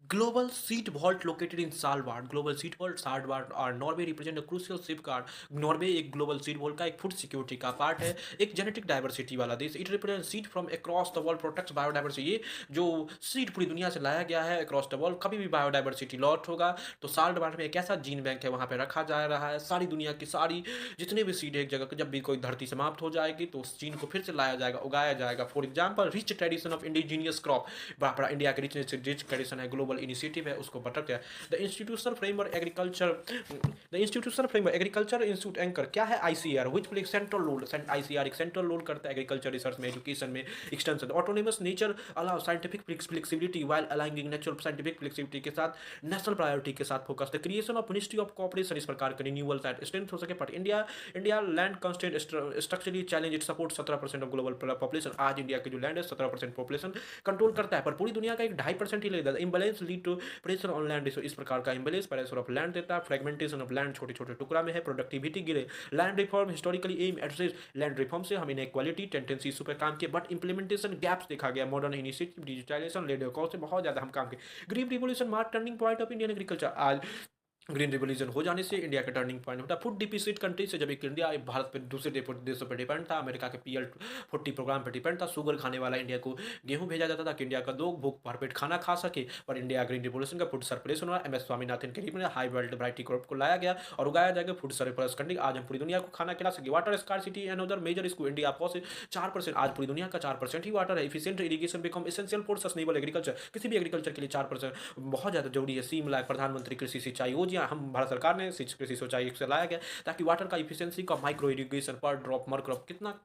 Global seed vault located in Svalbard. Global seed vault Svalbard और Norway represent a crucial safeguard. Norway एक global seed wall का एक food security का part है, एक genetic diversity वाला देश. It represent seed from across the world, protects biodiversity. ये जो सीड पूरी दुनिया से लाया गया है अक्रॉस द वर्ल्ड, कभी भी बायोडाइवर्सिटी लॉट होगा तो साल्टबार्ड में एक ऐसा जीन बैंक है वहाँ पे रखा जा रहा है. सारी दुनिया की सारी जितने भी सीड है एक जगह, जब भी कोई धरती समाप्त हो जाएगी तो उस जीन को फिर से लाया जाएगा, उगाया जाएगा. For example rich tradition of indigenous crop. बड़ा इंडिया के रिच ट्रेडिशन है, ग्लोबल इनिशिएटिव है, उसको बटक है. The institutional framework agriculture. The institutional framework agriculture institute anchor क्या है? ICR which play central role. ICR एक सेंट्रल रोल करता है एग्रीकल्चर रिसर्च में, एजुकेशन में, extension. Autonomous nature allow scientific flexibility while aligning natural scientific flexibility के साथ national priority के साथ focus. The creation of ministry of cooperation इस प्रकार का रिन्यूअल एट स्ट्रेंथ हो सके. But India land constant structurally challenge. It support 17% of global population. आज इंडिया की जो लैंड है 17% पॉपुलेशन कंट्रोल करता है, पर पूरी दुनिया का एक 2.5% ही लेता है. Imbalance lead to pressure on land. इस प्रकार का इम्बैलेंस प्रेशर ऑफ लैंड देता है. फ्रेगमेंटेशन ऑफ लैंड, छोटे छोटे टुकड़ा में है. प्रोडक्टिविटी गिरे. Land reform historically aim at land reform से हम इनइक्वालिटी टेंडेंसी इस पर काम किए, बट इंप्लीमेंटेशन गैप्स देखा गया. Modern initiative digitalisation ladder call से बहुत ज्यादा हम काम किए. Green revolution mark turning point of Indian agriculture. आज ग्रीन रिवोल्यूशन हो जाने से इंडिया का टर्निंग पॉइंट होता है. फूड डिफिसिट कंट्री से जब एक इंडिया भारत पे दूसरे देशों पर डिपेंड था, अमेरिका के PL40 प्रोग्राम पर डिपेंड था. शुगर खाने वाला इंडिया को गेहूं भेजा जाता था कि इंडिया का लोग भूख भरपेट खाना खा सके. पर इंडिया ग्रीन रिवोल्यूशन का फूड सरप्लस हुआ. MS स्वामीनाथन के रूप में हाई वैरायटी क्रॉप को लाया गया और उगाया जाएगा. Food surplus country. आज हम पूरी दुनिया को खाना खिला सके. Water scarcity and other major इसको इंडिया पॉस 4%. आज पूरी दुनिया का 4% ही वाटर है. Efficient irrigation become essential for sustainable agriculture. किसी भी एग्रीकल्चर के लिए 4% बहुत ज़्यादा जरूरी है. सीम लाए प्रधानमंत्री कृषि सिंचाई योजना हम भारत सरकार ने कृषि सिंचाई से लाया गया ताकि वाटर का इफिशिएंसी का माइक्रो इरिगेशन पर ड्रॉप मर क्रॉप कितना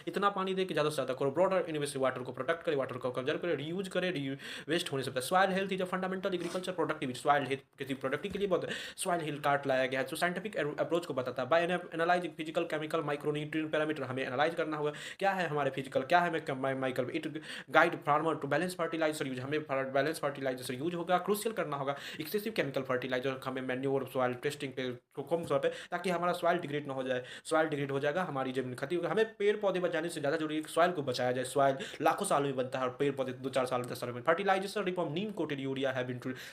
इतना पानी दे कि ज़्यादा से ज़्यादा करो. ब्रॉडर इन्वेस्ट वाटर को प्रोटेक्ट करे, वाटर को कंजर्व करे, रीयूज करे, वेस्ट होने से पहले. Soil health is a fundamental agriculture productivity. Soil health किसी प्रोडक्टिव के लिए बहुत सॉइल हेल्थ कार्ड लाया गया है जो साइंटिफिक अप्रोच को बताता है. By analyse physical chemical micronutrient parameter हमें एनालाइज करना होगा. क्या है हमारे फिजिकल, क्या है micro. It guide farmer to balance fertiliser use. हमें बैलेंस फर्टिलाइजर यूज होगा, क्रूशियल करना होगा. एक्सेसिव केमिकल फर्टिलाइजर हमें मैन्योर सॉइल टेस्टिंग पे कम समय पे, ताकि हमारा सॉइल डिग्रेड ना हो जाए. सॉइल डिग्रेड हो जाएगा हमारी जमीन खती होगी. हमें पेड़ पौधे बचाने से ज़्यादा जरूरी है सॉइल को बचाया जाए. सॉइल लाखों सालों में बनता है और पेड़ पौधे 2-4 साल 10 साल में. Fertilization reform. Neem coated urea है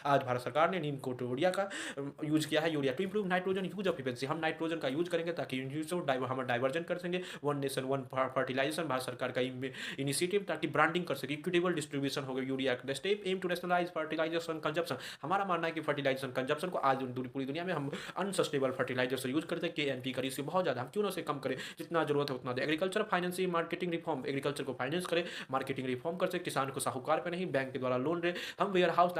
आज भारत सरकार ने नीम कोटेड यूरिया का यूज किया है. Urea to improve nitrogen use occupancy. हम नाइट्रोजन का यूज करेंगे ताकि हम डाइवर्जन कर सकेंगे. वन नेशन वन फर्टिलाइजेशन भारत सरकार का इनिशिएटिव ताकि ब्रांडिंग कर सके. इक्विटेबल डिस्ट्रीब्यूशन होगा urea. The step aim to nationalize fertilization consumption. हमारा मानना है कि फर्टिलाइजेशन कंजप्शन को आज पूरी दुनिया में हम अनसस्टेबल फर्टिलाइजर यूज करते हैं. KNP का इससे बहुत ज़्यादा हम क्यों ना से कम करें, जितना जरूरत है उतना दे. Agriculture financing marketing reform. Agriculture को फाइनेंस करें, मार्केटिंग रिफॉर्म कर सके. किसान को साहूकार पे नहीं बैंक के द्वारा लोन दे. हम वेयर हाउस